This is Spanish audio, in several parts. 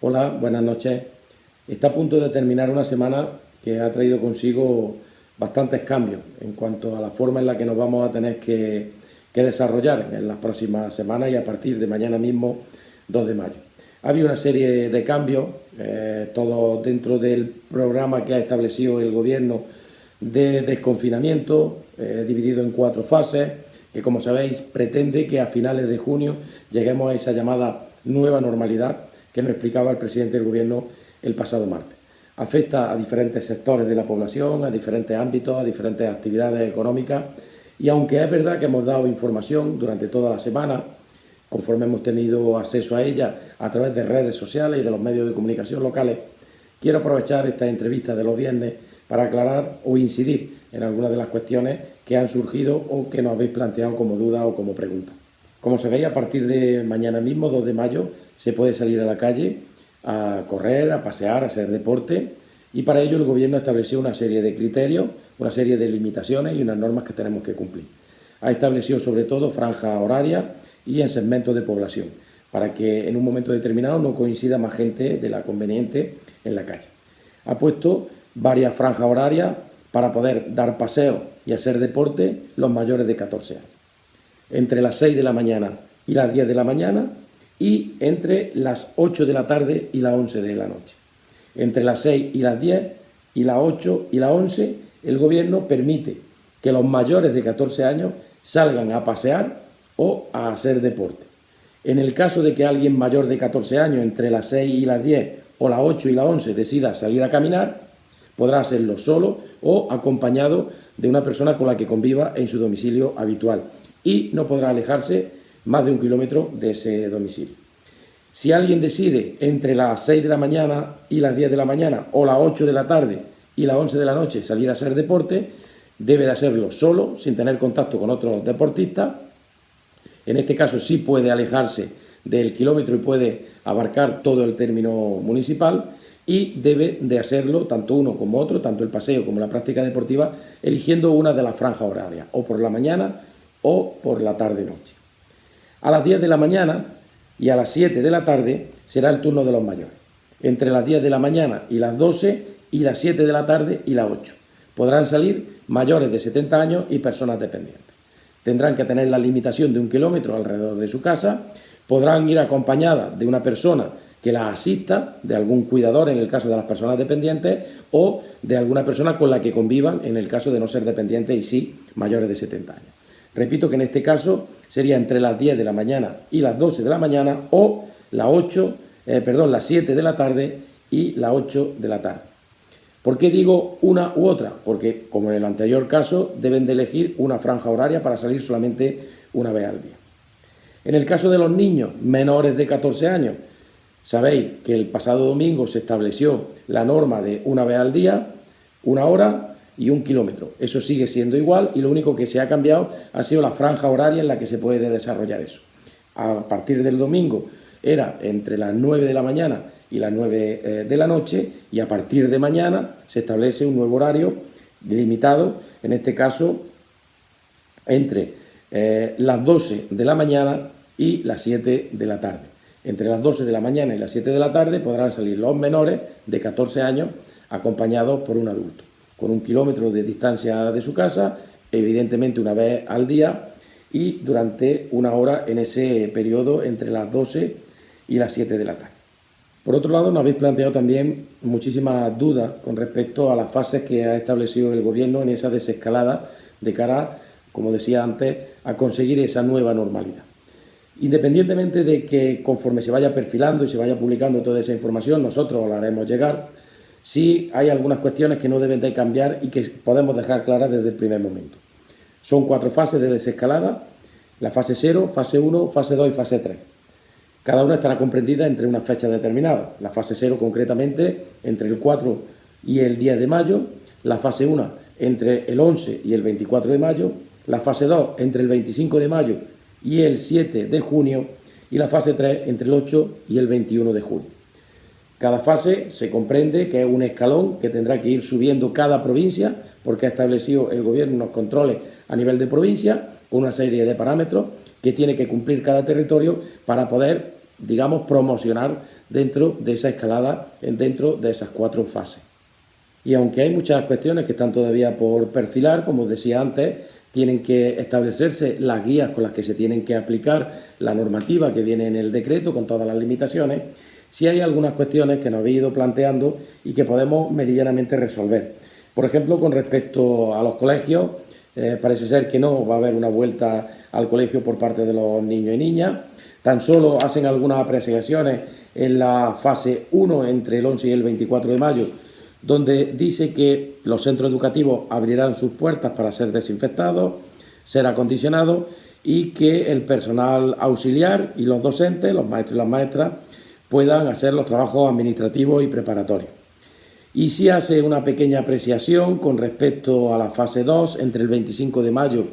Hola, buenas noches. Está a punto de terminar una semana que ha traído consigo bastantes cambios en cuanto a la forma en la que nos vamos a tener que desarrollar en las próximas semanas y a partir de mañana mismo, 2 de mayo. Ha habido una serie de cambios, todo dentro del programa que ha establecido el Gobierno de desconfinamiento, dividido en 4 fases, que como sabéis pretende que a finales de junio lleguemos a esa llamada nueva normalidad que nos explicaba el presidente del Gobierno el pasado martes. Afecta a diferentes sectores de la población, a diferentes ámbitos, a diferentes actividades económicas y aunque es verdad que hemos dado información durante toda la semana, conforme hemos tenido acceso a ella a través de redes sociales y de los medios de comunicación locales, quiero aprovechar esta entrevista de los viernes para aclarar o incidir en algunas de las cuestiones que han surgido o que nos habéis planteado como duda o como pregunta. Como sabéis, a partir de mañana mismo, 2 de mayo, se puede salir a la calle a correr, a pasear, a hacer deporte y para ello el Gobierno estableció una serie de criterios, una serie de limitaciones y unas normas que tenemos que cumplir. Ha establecido sobre todo franjas horarias y en segmentos de población para que en un momento determinado no coincida más gente de la conveniente en la calle. Ha puesto varias franjas horarias para poder dar paseos y hacer deporte los mayores de 14 años. Entre las 6 de la mañana y las 10 de la mañana y entre las 8 de la tarde y las 11 de la noche. Entre las 6 y las 10 y las 8 y las 11 el Gobierno permite que los mayores de 14 años salgan a pasear o a hacer deporte. En el caso de que alguien mayor de 14 años entre las 6 y las 10 o las 8 y las 11 decida salir a caminar, podrá hacerlo solo o acompañado de una persona con la que conviva en su domicilio habitual y no podrá alejarse más de 1 kilómetro de ese domicilio. Si alguien decide entre las 6 de la mañana y las 10 de la mañana o las 8 de la tarde y las 11 de la noche salir a hacer deporte, debe de hacerlo solo, sin tener contacto con otros deportistas. En este caso sí puede alejarse del kilómetro y puede abarcar todo el término municipal y debe de hacerlo tanto uno como otro, tanto el paseo como la práctica deportiva, eligiendo una de las franjas horarias, o por la mañana o por la tarde-noche. A las 10 de la mañana y a las 7 de la tarde será el turno de los mayores. Entre las 10 de la mañana y las 12 y las 7 de la tarde y las 8. Podrán salir mayores de 70 años y personas dependientes. Tendrán que tener la limitación de 1 kilómetro alrededor de su casa. Podrán ir acompañadas de una persona que las asista, de algún cuidador en el caso de las personas dependientes o de alguna persona con la que convivan en el caso de no ser dependientes y sí mayores de 70 años. Repito que en este caso sería entre las 10 de la mañana y las 12 de la mañana o las 7 de la tarde y las 8 de la tarde. ¿Por qué digo una u otra? Porque, como en el anterior caso, deben de elegir una franja horaria para salir solamente una vez al día. En el caso de los niños menores de 14 años, sabéis que el pasado domingo se estableció la norma de una vez al día, 1 hora y 1 kilómetro. Eso sigue siendo igual y lo único que se ha cambiado ha sido la franja horaria en la que se puede desarrollar eso. A partir del domingo era entre las 9 de la mañana y las 9 de la noche y a partir de mañana se establece un nuevo horario limitado, en este caso entre las 12 de la mañana y las 7 de la tarde. Entre las 12 de la mañana y las 7 de la tarde podrán salir los menores de 14 años acompañados por un adulto, con 1 kilómetro de distancia de su casa, evidentemente una vez al día y durante 1 hora en ese periodo entre las 12 y las 7 de la tarde. Por otro lado, nos habéis planteado también muchísimas dudas con respecto a las fases que ha establecido el Gobierno en esa desescalada de cara, como decía antes, a conseguir esa nueva normalidad. Independientemente de que conforme se vaya perfilando y se vaya publicando toda esa información, nosotros la haremos llegar, sí hay algunas cuestiones que no deben de cambiar y que podemos dejar claras desde el primer momento. Son 4 fases de desescalada, la fase 0, fase 1, fase 2 y fase 3. Cada una estará comprendida entre unas fechas determinadas. La fase 0 concretamente entre el 4 y el 10 de mayo, la fase 1 entre el 11 y el 24 de mayo, la fase 2 entre el 25 de mayo y el 7 de junio y la fase 3 entre el 8 y el 21 de junio. Cada fase se comprende que es un escalón que tendrá que ir subiendo cada provincia porque ha establecido el Gobierno unos controles a nivel de provincia con una serie de parámetros que tiene que cumplir cada territorio para poder digamos, promocionar dentro de esa escalada, dentro de esas 4 fases. Y aunque hay muchas cuestiones que están todavía por perfilar, como os decía antes, tienen que establecerse las guías con las que se tienen que aplicar la normativa que viene en el decreto con todas las limitaciones, sí hay algunas cuestiones que nos habéis ido planteando y que podemos meridianamente resolver. Por ejemplo, con respecto a los colegios, parece ser que no va a haber una vuelta al colegio por parte de los niños y niñas. Tan solo hacen algunas apreciaciones en la fase 1 entre el 11 y el 24 de mayo, donde dice que los centros educativos abrirán sus puertas para ser desinfectados, ser acondicionados y que el personal auxiliar y los docentes, los maestros y las maestras, puedan hacer los trabajos administrativos y preparatorios. Y sí hace una pequeña apreciación con respecto a la fase 2 entre el 25 de mayo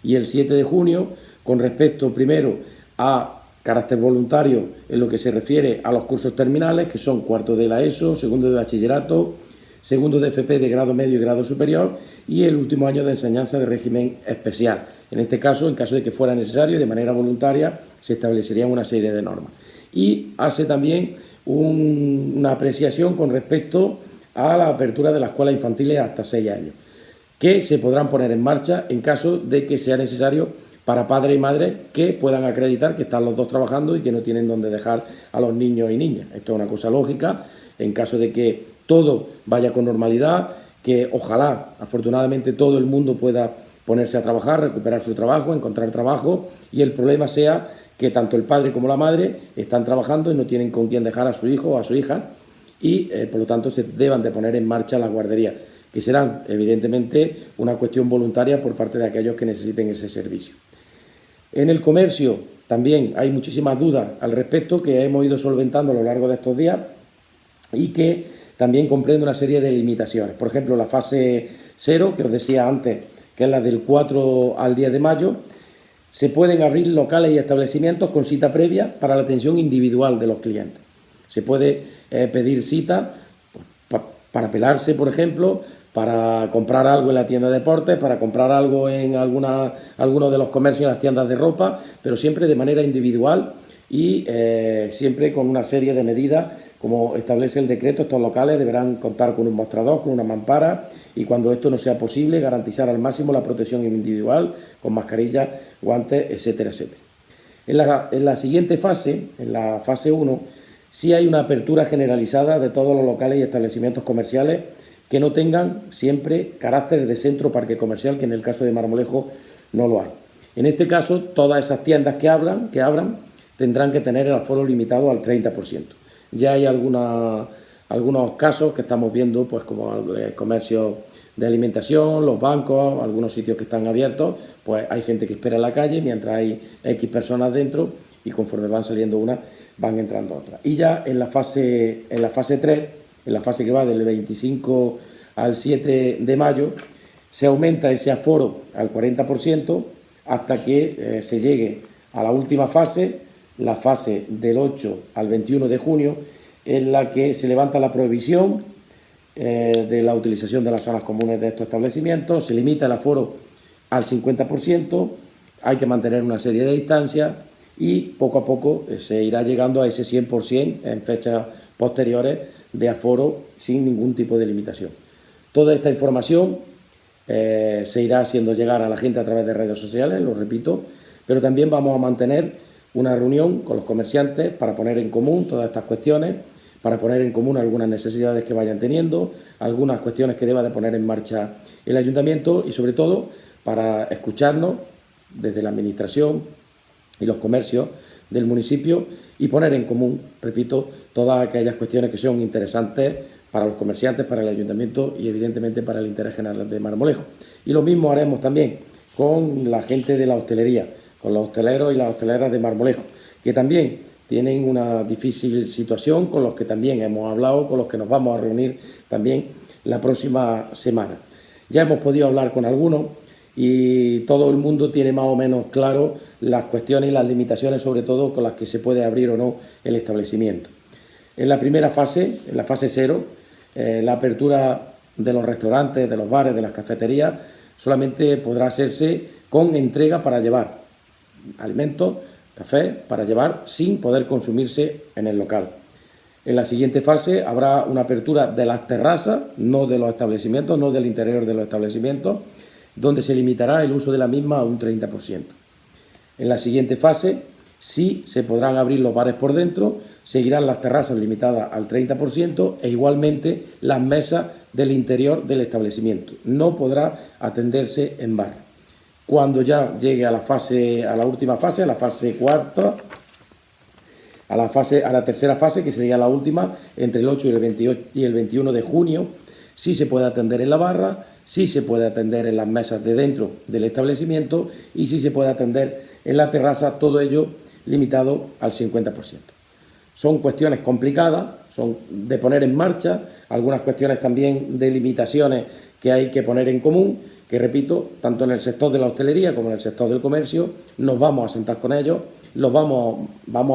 y el 7 de junio, con respecto primero a carácter voluntario en lo que se refiere a los cursos terminales, que son cuarto de la ESO, segundo de bachillerato, segundo de FP de grado medio y grado superior y el último año de enseñanza de régimen especial. En este caso, en caso de que fuera necesario, de manera voluntaria, se establecerían una serie de normas. Y hace también una apreciación con respecto a la apertura de las escuelas infantiles hasta 6 años, que se podrán poner en marcha en caso de que sea necesario para padres y madres que puedan acreditar que están los dos trabajando y que no tienen dónde dejar a los niños y niñas. Esto es una cosa lógica, en caso de que todo vaya con normalidad, que ojalá, afortunadamente, todo el mundo pueda ponerse a trabajar, recuperar su trabajo, encontrar trabajo, y el problema sea que tanto el padre como la madre están trabajando y no tienen con quién dejar a su hijo o a su hija, y por lo tanto se deban de poner en marcha las guarderías, que serán evidentemente una cuestión voluntaria por parte de aquellos que necesiten ese servicio. En el comercio también hay muchísimas dudas al respecto que hemos ido solventando a lo largo de estos días y que también comprende una serie de limitaciones. Por ejemplo, la fase 0, que os decía antes, que es la del 4 al 10 de mayo, se pueden abrir locales y establecimientos con cita previa para la atención individual de los clientes. Se puede pedir cita para pelarse, por ejemplo, para comprar algo en la tienda de deportes, para comprar algo en algunos de los comercios, en las tiendas de ropa, pero siempre de manera individual y siempre con una serie de medidas. Como establece el decreto, estos locales deberán contar con un mostrador, con una mampara y cuando esto no sea posible, garantizar al máximo la protección individual con mascarillas, guantes, etcétera, etcétera. En la siguiente fase, en la fase 1, sí hay una apertura generalizada de todos los locales y establecimientos comerciales que no tengan siempre carácter de centro parque comercial, que en el caso de Marmolejo no lo hay. En este caso, todas esas tiendas que abran tendrán que tener el aforo limitado al 30%. Ya hay algunos casos que estamos viendo, pues como el comercio de alimentación, los bancos, algunos sitios que están abiertos, pues hay gente que espera en la calle mientras hay X personas dentro y conforme van saliendo unas, van entrando otras. Y ya en la fase 3, en la fase que va del 25 al 7 de mayo, se aumenta ese aforo al 40% hasta que se llegue a la última fase, la fase del 8 al 21 de junio, en la que se levanta la prohibición de la utilización de las zonas comunes de estos establecimientos, se limita el aforo al 50%, hay que mantener una serie de distancias y poco a poco se irá llegando a ese 100% en fechas posteriores de aforo sin ningún tipo de limitación. Toda esta información se irá haciendo llegar a la gente a través de redes sociales, lo repito, pero también vamos a mantener una reunión con los comerciantes para poner en común todas estas cuestiones, para poner en común algunas necesidades que vayan teniendo, algunas cuestiones que deba de poner en marcha el ayuntamiento y sobre todo para escucharnos desde la administración y los comercios del municipio y poner en común, repito, todas aquellas cuestiones que son interesantes para los comerciantes, para el ayuntamiento y evidentemente para el interés general de Marmolejo. Y lo mismo haremos también con la gente de la hostelería, con los hosteleros y las hosteleras de Marmolejo, que también tienen una difícil situación, con los que también hemos hablado, con los que nos vamos a reunir también la próxima semana. Ya hemos podido hablar con algunos y todo el mundo tiene más o menos claro las cuestiones y las limitaciones, sobre todo con las que se puede abrir o no el establecimiento. En la primera fase, en la fase 0, la apertura de los restaurantes, de los bares, de las cafeterías, solamente podrá hacerse con entrega para llevar alimentos café para llevar sin poder consumirse en el local. En la siguiente fase habrá una apertura de las terrazas, no de los establecimientos, no del interior de los establecimientos, donde se limitará el uso de la misma a un 30%. En la siguiente fase sí se podrán abrir los bares por dentro, seguirán las terrazas limitadas al 30% e igualmente las mesas del interior del establecimiento. No podrá atenderse en bar. Cuando ya llegue a la última fase, a la fase cuarta, a la tercera fase, que sería la última, entre el 8 y el 21 de junio, sí se puede atender en la barra, sí se puede atender en las mesas de dentro del establecimiento y sí se puede atender en la terraza, todo ello limitado al 50%. Son cuestiones complicadas, son de poner en marcha, algunas cuestiones también de limitaciones que hay que poner en común, que repito, tanto en el sector de la hostelería como en el sector del comercio, nos vamos a sentar con ellos, vamos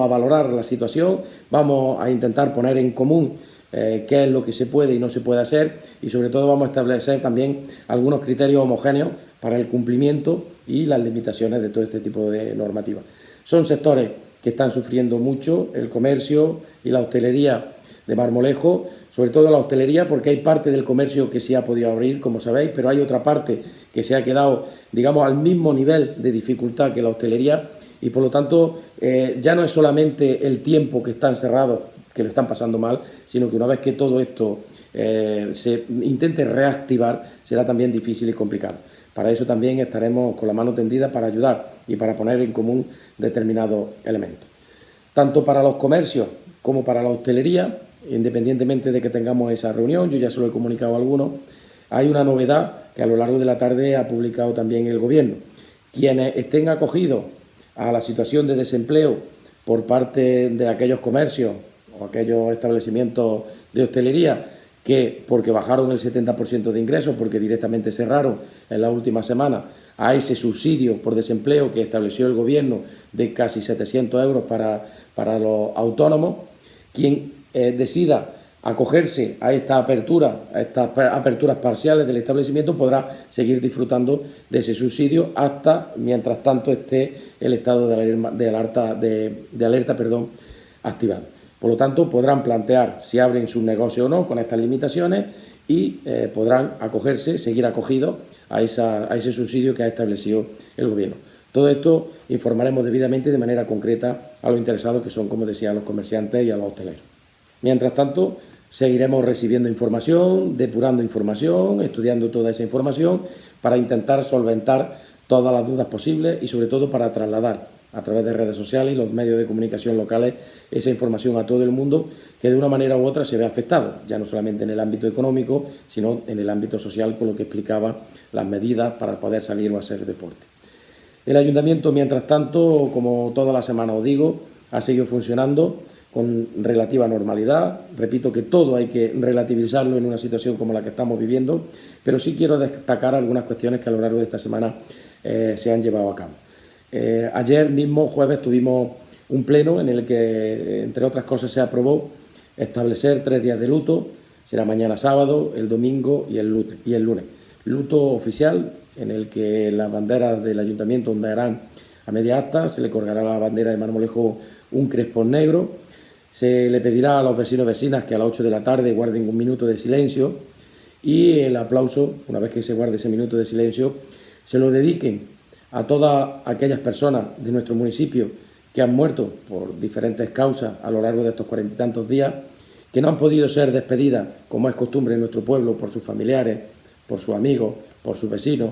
a valorar la situación, vamos a intentar poner en común qué es lo que se puede y no se puede hacer y sobre todo vamos a establecer también algunos criterios homogéneos para el cumplimiento y las limitaciones de todo este tipo de normativas. Son sectores que están sufriendo mucho, el comercio y la hostelería de Marmolejo, sobre todo la hostelería, porque hay parte del comercio que sí ha podido abrir, como sabéis, pero hay otra parte que se ha quedado, digamos, al mismo nivel de dificultad que la hostelería y, por lo tanto, ya no es solamente el tiempo que están cerrados, que lo están pasando mal, sino que una vez que todo esto se intente reactivar, será también difícil y complicado. Para eso también estaremos con la mano tendida para ayudar y para poner en común determinados elementos. Tanto para los comercios como para la hostelería, independientemente de que tengamos esa reunión, yo ya se lo he comunicado a algunos, hay una novedad que a lo largo de la tarde ha publicado también el Gobierno. Quienes estén acogidos a la situación de desempleo por parte de aquellos comercios o aquellos establecimientos de hostelería que, porque bajaron el 70% de ingresos, porque directamente cerraron en la última semana, a ese subsidio por desempleo que estableció el Gobierno de casi 700 euros para los autónomos, quien decida acogerse a estas aperturas parciales del establecimiento podrá seguir disfrutando de ese subsidio hasta, mientras tanto, esté el estado de alerta activado. Por lo tanto, podrán plantear si abren su negocio o no con estas limitaciones y podrán seguir acogidos a ese subsidio que ha establecido el Gobierno. Todo esto informaremos debidamente y de manera concreta a los interesados, que son, como decía, a los comerciantes y a los hosteleros. Mientras tanto, seguiremos recibiendo información, depurando información, estudiando toda esa información para intentar solventar todas las dudas posibles y, sobre todo, para trasladar a través de redes sociales y los medios de comunicación locales esa información a todo el mundo que de una manera u otra se ve afectado, ya no solamente en el ámbito económico, sino en el ámbito social, con lo que explicaba las medidas para poder salir o hacer deporte. El Ayuntamiento, mientras tanto, como toda la semana os digo, ha seguido funcionando con relativa normalidad. Repito que todo hay que relativizarlo en una situación como la que estamos viviendo, pero sí quiero destacar algunas cuestiones que a lo largo de esta semana se han llevado a cabo. Ayer mismo, jueves, tuvimos un pleno en el que, entre otras cosas, se aprobó establecer 3 días de luto. Será mañana sábado, el domingo y el lunes. Luto oficial, en el que las banderas del Ayuntamiento ondearán a media asta, se le colgará a la bandera de Marmolejo un crespón negro, se le pedirá a los vecinos y vecinas que a las 8 de la tarde guarden un minuto de silencio y el aplauso, una vez que se guarde ese minuto de silencio, se lo dediquen a todas aquellas personas de nuestro municipio que han muerto por diferentes causas a lo largo de estos 40 y tantos días, que no han podido ser despedidas, como es costumbre en nuestro pueblo, por sus familiares, por sus amigos, por sus vecinos,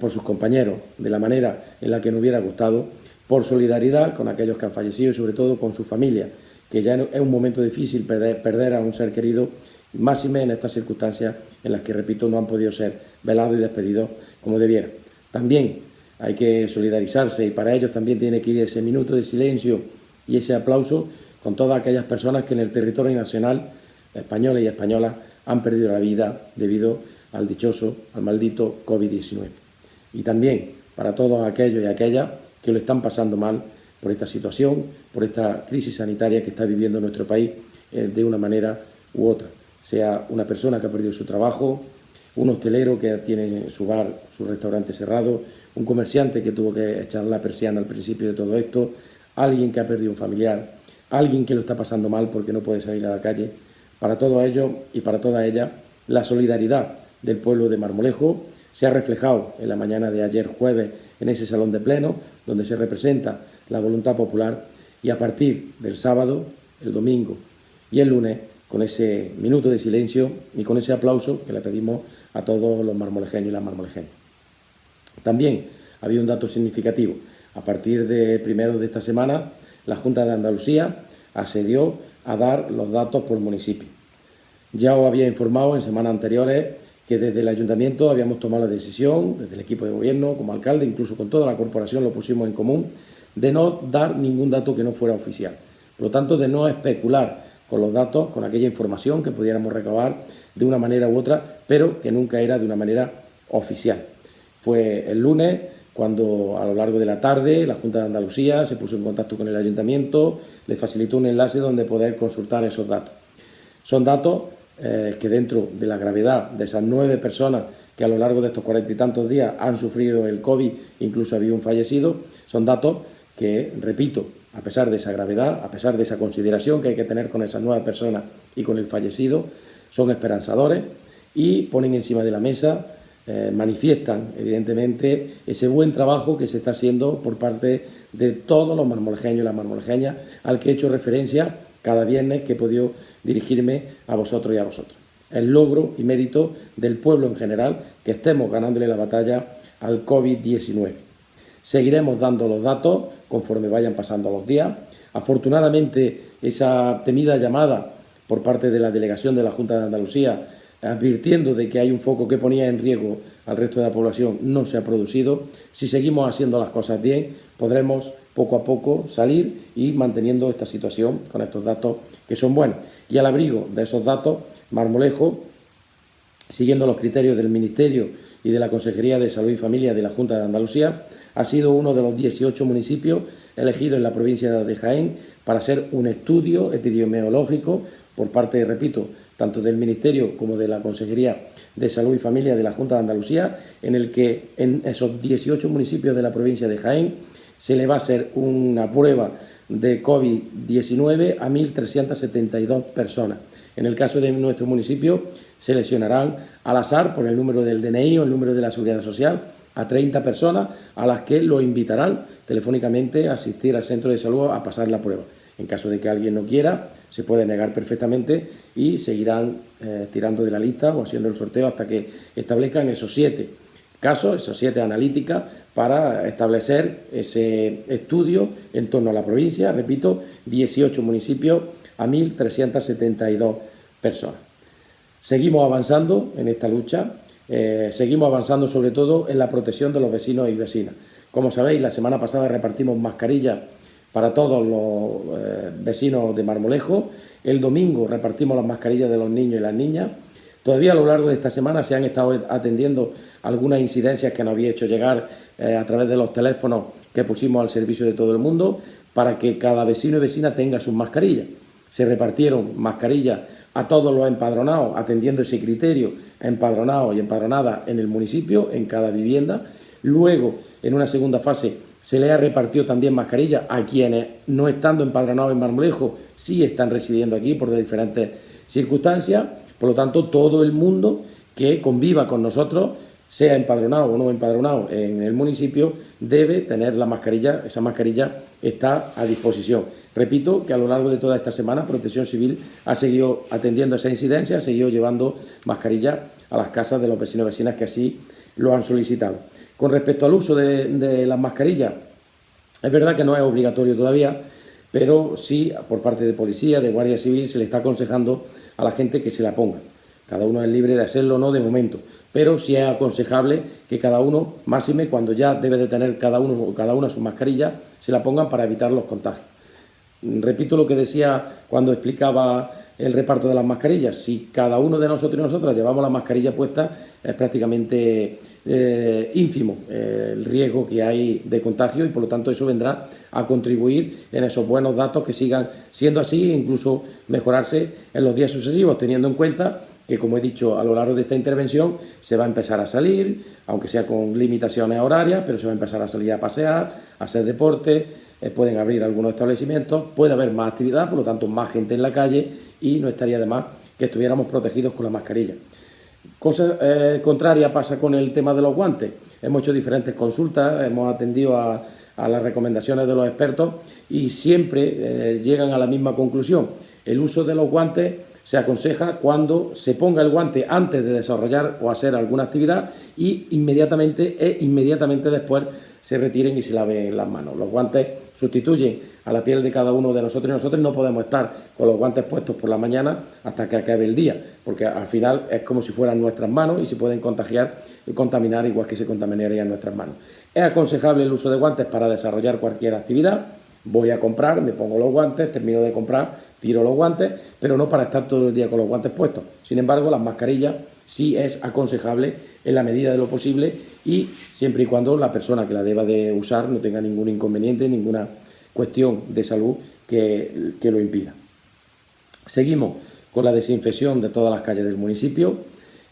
por sus compañeros, de la manera en la que nos hubiera gustado, por solidaridad con aquellos que han fallecido y sobre todo con su familia, que ya es un momento difícil perder a un ser querido, máxime en estas circunstancias en las que, repito, no han podido ser velados y despedidos como debieran. También hay que solidarizarse y para ellos también tiene que ir ese minuto de silencio y ese aplauso con todas aquellas personas que en el territorio nacional, españoles y españolas, han perdido la vida debido al maldito COVID-19. Y también para todos aquellos y aquellas que lo están pasando mal por esta situación, por esta crisis sanitaria que está viviendo nuestro país de una manera u otra. Sea una persona que ha perdido su trabajo, un hostelero que tiene su bar, su restaurante cerrado, un comerciante que tuvo que echar la persiana al principio de todo esto, alguien que ha perdido un familiar, alguien que lo está pasando mal porque no puede salir a la calle. Para todo ello y para toda ella, la solidaridad del pueblo de Marmolejo se ha reflejado en la mañana de ayer jueves en ese salón de pleno, donde se representa la voluntad popular, y a partir del sábado, el domingo y el lunes, con ese minuto de silencio y con ese aplauso que le pedimos a todos los marmolejeños y las marmolejeñas. También había un dato significativo. A partir de primeros de esta semana, la Junta de Andalucía accedió a dar los datos por municipio. Ya os había informado en semanas anteriores que desde el Ayuntamiento habíamos tomado la decisión, desde el equipo de gobierno, como alcalde, incluso con toda la corporación lo pusimos en común, de no dar ningún dato que no fuera oficial. Por lo tanto, de no especular con los datos, con aquella información que pudiéramos recabar de una manera u otra, pero que nunca era de una manera oficial. Fue el lunes cuando, a lo largo de la tarde, la Junta de Andalucía se puso en contacto con el Ayuntamiento, le facilitó un enlace donde poder consultar esos datos. Son datos que, dentro de la gravedad de esas 9 personas que a lo largo de estos 40 y tantos días han sufrido el COVID, incluso había un fallecido, son datos que, repito, a pesar de esa gravedad, a pesar de esa consideración que hay que tener con esas 9 personas y con el fallecido, son esperanzadores y ponen encima de la mesa, manifiestan evidentemente ese buen trabajo que se está haciendo por parte de todos los marmolejeños y las marmolejeñas, al que he hecho referencia cada viernes que he podido dirigirme a vosotros y a vosotras. El logro y mérito del pueblo en general, que estemos ganándole la batalla al COVID-19. Seguiremos dando los datos conforme vayan pasando los días. Afortunadamente, esa temida llamada por parte de la delegación de la Junta de Andalucía, advirtiendo de que hay un foco que ponía en riesgo al resto de la población, no se ha producido. Si seguimos haciendo las cosas bien, podremos poco a poco salir y manteniendo esta situación con estos datos que son buenos. Y al abrigo de esos datos, Marmolejo, siguiendo los criterios del Ministerio y de la Consejería de Salud y Familia de la Junta de Andalucía, ha sido uno de los 18 municipios elegidos en la provincia de Jaén para hacer un estudio epidemiológico por parte, repito, tanto del Ministerio como de la Consejería de Salud y Familia de la Junta de Andalucía, en el que en esos 18 municipios de la provincia de Jaén se le va a hacer una prueba de COVID-19 a 1.372 personas. En el caso de nuestro municipio, seleccionarán al azar, por el número del DNI o el número de la Seguridad Social, a 30 personas a las que lo invitarán telefónicamente a asistir al centro de salud a pasar la prueba. En caso de que alguien no quiera, se puede negar perfectamente y seguirán tirando de la lista o haciendo el sorteo hasta que establezcan esos 7 casos, esas 7 analíticas, para establecer ese estudio en torno a la provincia. Repito, 18 municipios a 1.372 personas. Seguimos avanzando en esta lucha, seguimos avanzando sobre todo en la protección de los vecinos y vecinas. Como sabéis, la semana pasada repartimos mascarillas para todos los vecinos de Marmolejo. El domingo repartimos las mascarillas de los niños y las niñas. Todavía a lo largo de esta semana se han estado atendiendo algunas incidencias que nos había hecho llegar a través de los teléfonos que pusimos al servicio de todo el mundo para que cada vecino y vecina tenga sus mascarillas. Se repartieron mascarillas a todos los empadronados, atendiendo ese criterio, empadronados y empadronadas en el municipio, en cada vivienda. Luego, en una segunda fase, se le ha repartido también mascarillas a quienes, no estando empadronados en Marmolejo, sí están residiendo aquí por diferentes circunstancias. Por lo tanto, todo el mundo que conviva con nosotros, sea empadronado o no empadronado en el municipio, debe tener la mascarilla. Esa mascarilla está a disposición. Repito que a lo largo de toda esta semana Protección Civil ha seguido atendiendo esa incidencia, ha seguido llevando mascarillas a las casas de los vecinos y vecinas que así lo han solicitado. Con respecto al uso de las mascarillas, es verdad que no es obligatorio todavía, pero sí por parte de policía, de Guardia Civil, se le está aconsejando a la gente que se la ponga. Cada uno es libre de hacerlo o no de momento, pero sí es aconsejable que cada uno, máxime cuando ya debe de tener cada una su mascarilla, se la pongan para evitar los contagios. Repito lo que decía cuando explicaba el reparto de las mascarillas. Si cada uno de nosotros y nosotras llevamos la mascarilla puesta, es prácticamente ínfimo el riesgo que hay de contagio y por lo tanto eso vendrá a contribuir en esos buenos datos que sigan siendo así e incluso mejorarse en los días sucesivos, teniendo en cuenta que, como he dicho a lo largo de esta intervención, se va a empezar a salir, aunque sea con limitaciones horarias, pero se va a empezar a salir a pasear, a hacer deporte, pueden abrir algunos establecimientos, puede haber más actividad, por lo tanto más gente en la calle, y no estaría de más que estuviéramos protegidos con la mascarilla. Cosa contraria pasa con el tema de los guantes. Hemos hecho diferentes consultas, hemos atendido a las recomendaciones de los expertos y siempre llegan a la misma conclusión. El uso de los guantes se aconseja cuando se ponga el guante antes de desarrollar o hacer alguna actividad y inmediatamente después se retiren y se laven las manos. Los guantes sustituyen a la piel de cada uno de nosotros y nosotros no podemos estar con los guantes puestos por la mañana hasta que acabe el día, porque al final es como si fueran nuestras manos y se pueden contagiar y contaminar igual que se contaminarían nuestras manos. Es aconsejable el uso de guantes para desarrollar cualquier actividad. Voy a comprar, me pongo los guantes, termino de comprar, tiro los guantes, pero no para estar todo el día con los guantes puestos. Sin embargo, las mascarillas sí es aconsejable en la medida de lo posible y siempre y cuando la persona que la deba de usar no tenga ningún inconveniente, ninguna cuestión de salud que lo impida. Seguimos con la desinfección de todas las calles del municipio.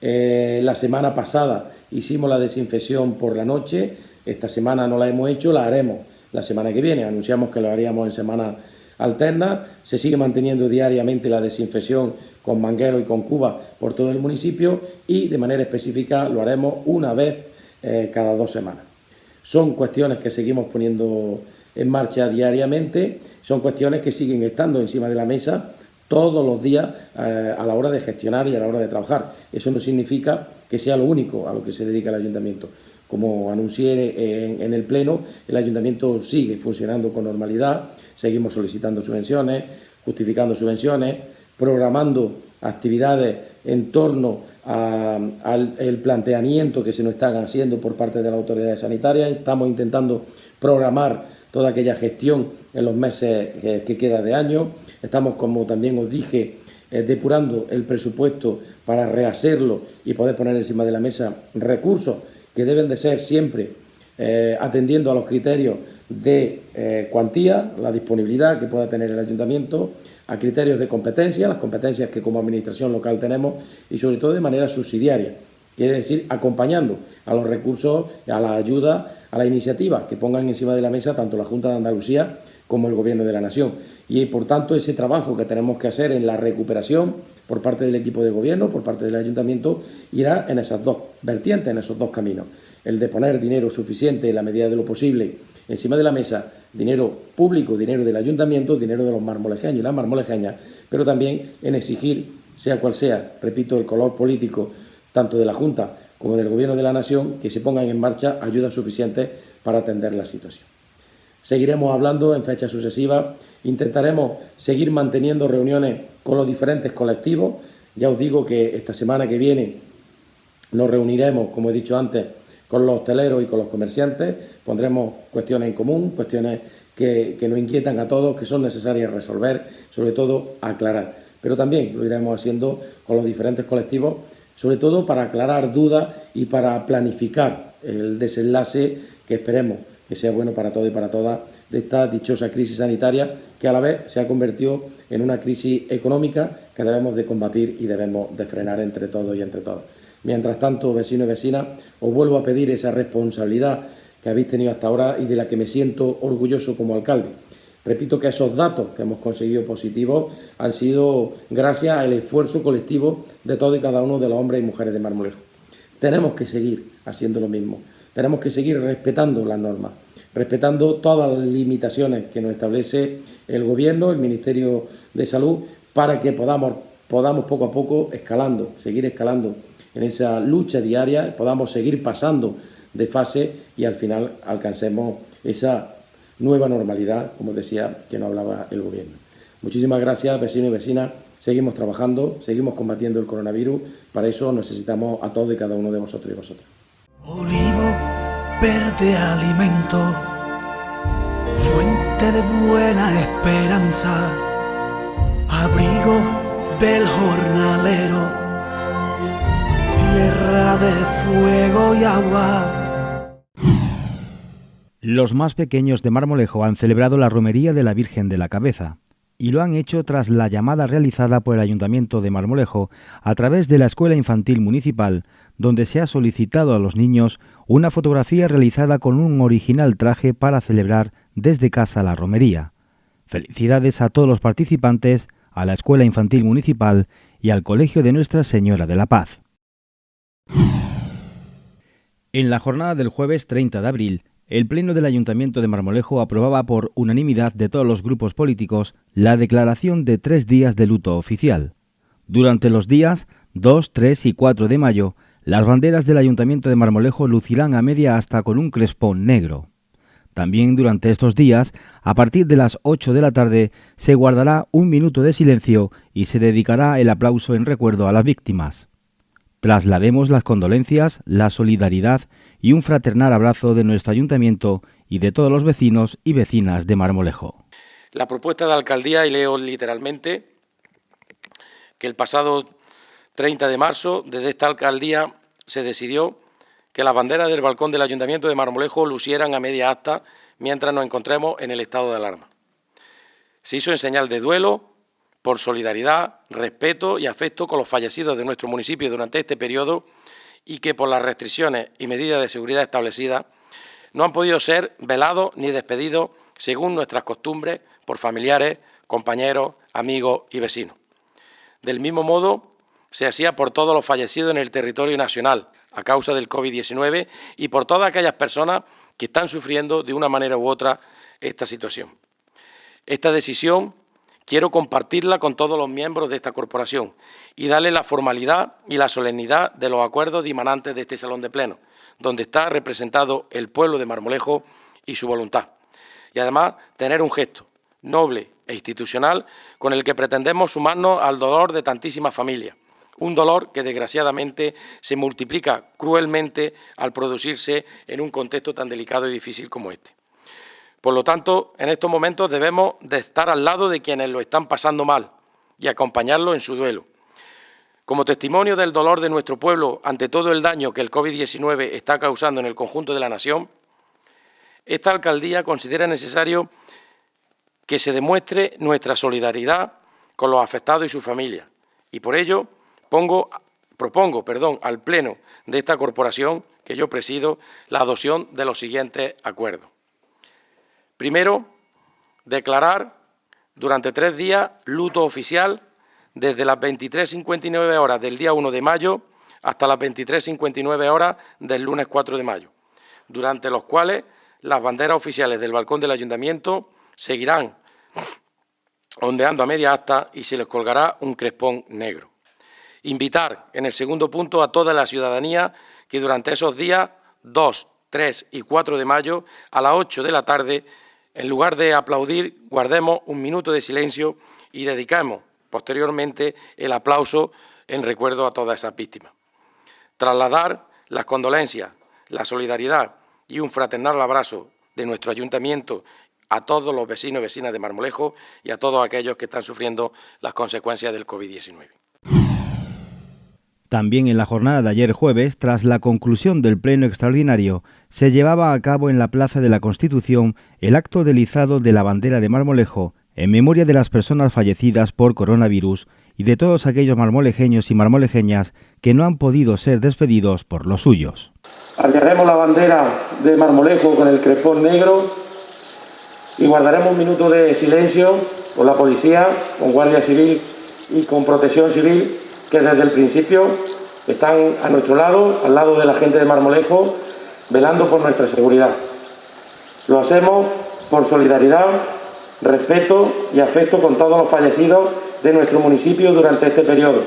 La semana pasada hicimos la desinfección por la noche, esta semana no la hemos hecho, la haremos la semana que viene, anunciamos que lo haríamos en semana alterna, se sigue manteniendo diariamente la desinfección con manguero y con cuba por todo el municipio y de manera específica lo haremos una vez cada 2 semanas. Son cuestiones que seguimos poniendo en marcha diariamente, son cuestiones que siguen estando encima de la mesa todos los días a la hora de gestionar y a la hora de trabajar. Eso no significa que sea lo único a lo que se dedica el ayuntamiento. Como anuncié en el Pleno, el ayuntamiento sigue funcionando con normalidad, seguimos solicitando subvenciones, justificando subvenciones, programando actividades en torno al planteamiento que se nos están haciendo por parte de las autoridades sanitarias. Estamos intentando programar toda aquella gestión en los meses que queda de año. Estamos, como también os dije, depurando el presupuesto para rehacerlo y poder poner encima de la mesa recursos que deben de ser siempre atendiendo a los criterios de cuantía, la disponibilidad que pueda tener el ayuntamiento, a criterios de competencia, las competencias que como administración local tenemos y sobre todo de manera subsidiaria, quiere decir acompañando a los recursos, a la ayuda, a la iniciativa que pongan encima de la mesa tanto la Junta de Andalucía como el Gobierno de la Nación. Y por tanto ese trabajo que tenemos que hacer en la recuperación por parte del equipo de gobierno, por parte del ayuntamiento, irá en esas dos vertientes, en esos dos caminos. El de poner dinero suficiente en la medida de lo posible encima de la mesa, dinero público, dinero del ayuntamiento, dinero de los marmolejeños y las marmolejeñas, pero también en exigir, sea cual sea, repito, el color político, tanto de la Junta como del Gobierno de la Nación, que se pongan en marcha ayudas suficientes para atender la situación. Seguiremos hablando en fechas sucesivas, intentaremos seguir manteniendo reuniones con los diferentes colectivos. Ya os digo que esta semana que viene nos reuniremos, como he dicho antes, con los hosteleros y con los comerciantes, pondremos cuestiones en común, cuestiones que nos inquietan a todos, que son necesarias resolver, sobre todo aclarar. Pero también lo iremos haciendo con los diferentes colectivos, sobre todo para aclarar dudas y para planificar el desenlace que esperemos que sea bueno para todos y para todas de esta dichosa crisis sanitaria que a la vez se ha convertido en una crisis económica que debemos de combatir y debemos de frenar entre todos y entre todas. Mientras tanto, vecinos y vecinas, os vuelvo a pedir esa responsabilidad que habéis tenido hasta ahora y de la que me siento orgulloso como alcalde. Repito que esos datos que hemos conseguido positivos han sido gracias al esfuerzo colectivo de todos y cada uno de los hombres y mujeres de Marmolejo. Tenemos que seguir haciendo lo mismo, tenemos que seguir respetando las normas, respetando todas las limitaciones que nos establece el Gobierno, el Ministerio de Salud, para que podamos poco a poco seguir escalando en esa lucha diaria, podamos seguir pasando de fase y al final alcancemos esa nueva normalidad, como decía, que nos hablaba el Gobierno. Muchísimas gracias, vecinos y vecinas. Seguimos trabajando, seguimos combatiendo el coronavirus. Para eso necesitamos a todos y cada uno de vosotros y vosotras. Olivo, verde alimento, fuente de buena esperanza, abrigo del jornalero, tierra de fuego y agua. Los más pequeños de Marmolejo han celebrado la romería de la Virgen de la Cabeza. y lo han hecho tras la llamada realizada por el Ayuntamiento de Marmolejo a través de la Escuela Infantil Municipal, donde se ha solicitado a los niños una fotografía realizada con un original traje para celebrar desde casa la romería. Felicidades a todos los participantes, a la Escuela Infantil Municipal y al Colegio de Nuestra Señora de la Paz. En la jornada del jueves 30 de abril, el Pleno del Ayuntamiento de Marmolejo aprobaba por unanimidad de todos los grupos políticos la declaración de 3 días de luto oficial. Durante los días 2, 3 y 4 de mayo, las banderas del Ayuntamiento de Marmolejo lucirán a media asta con un crespón negro. También durante estos días, a partir de las 8 de la tarde, se guardará un minuto de silencio y se dedicará el aplauso en recuerdo a las víctimas. Traslademos las condolencias, la solidaridad y un fraternal abrazo de nuestro ayuntamiento y de todos los vecinos y vecinas de Marmolejo. La propuesta de la alcaldía, y leo literalmente, que el pasado 30 de marzo, desde esta alcaldía, se decidió que las banderas del balcón del Ayuntamiento de Marmolejo lucieran a media asta mientras nos encontremos en el estado de alarma. Se hizo en señal de duelo, por solidaridad, respeto y afecto con los fallecidos de nuestro municipio durante este periodo y que por las restricciones y medidas de seguridad establecidas no han podido ser velados ni despedidos según nuestras costumbres por familiares, compañeros, amigos y vecinos. Del mismo modo, se hacía por todos los fallecidos en el territorio nacional a causa del COVID-19 y por todas aquellas personas que están sufriendo de una manera u otra esta situación. Esta decisión quiero compartirla con todos los miembros de esta corporación y darle la formalidad y la solemnidad de los acuerdos dimanantes de este salón de pleno, donde está representado el pueblo de Marmolejo y su voluntad. Y además tener un gesto noble e institucional con el que pretendemos sumarnos al dolor de tantísimas familias. Un dolor que desgraciadamente se multiplica cruelmente al producirse en un contexto tan delicado y difícil como este. Por lo tanto, en estos momentos debemos de estar al lado de quienes lo están pasando mal y acompañarlos en su duelo. Como testimonio del dolor de nuestro pueblo ante todo el daño que el COVID-19 está causando en el conjunto de la nación, esta alcaldía considera necesario que se demuestre nuestra solidaridad con los afectados y sus familias y por ello propongo al Pleno de esta corporación, que yo presido, la adopción de los siguientes acuerdos. Primero, declarar durante 3 días luto oficial desde las 23:59 horas del día 1 de mayo hasta las 23:59 horas del lunes 4 de mayo, durante los cuales las banderas oficiales del balcón del Ayuntamiento seguirán ondeando a media asta y se les colgará un crespón negro. Invitar, en el segundo punto, a toda la ciudadanía que durante esos días 2, 3 y 4 de mayo, a las 8 de la tarde, en lugar de aplaudir, guardemos un minuto de silencio y dedicamos posteriormente el aplauso en recuerdo a todas esas víctimas. Trasladar las condolencias, la solidaridad y un fraternal abrazo de nuestro ayuntamiento a todos los vecinos y vecinas de Marmolejo y a todos aquellos que están sufriendo las consecuencias del COVID-19. También en la jornada de ayer jueves, tras la conclusión del pleno extraordinario, se llevaba a cabo en la Plaza de la Constitución el acto del izado de la bandera de Marmolejo en memoria de las personas fallecidas por coronavirus y de todos aquellos marmolejeños y marmolejeñas que no han podido ser despedidos por los suyos. Arriaremos la bandera de Marmolejo con el crespón negro y guardaremos un minuto de silencio con la policía, con Guardia Civil y con Protección Civil, que desde el principio están a nuestro lado, al lado de la gente de Marmolejo, velando por nuestra seguridad. Lo hacemos por solidaridad, respeto y afecto con todos los fallecidos de nuestro municipio durante este periodo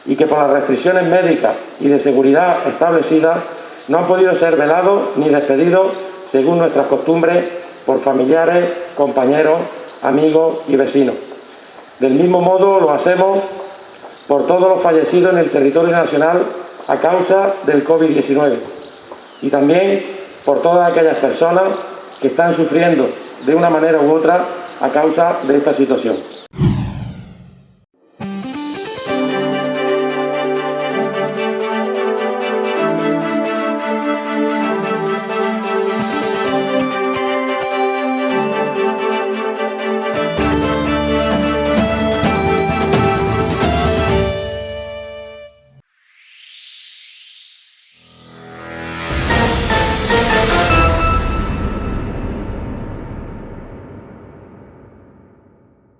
y que por las restricciones médicas y de seguridad establecidas no han podido ser velados ni despedidos según nuestras costumbres por familiares, compañeros, amigos y vecinos. Del mismo modo lo hacemos por todos los fallecidos en el territorio nacional a causa del COVID-19 y también por todas aquellas personas que están sufriendo de una manera u otra a causa de esta situación.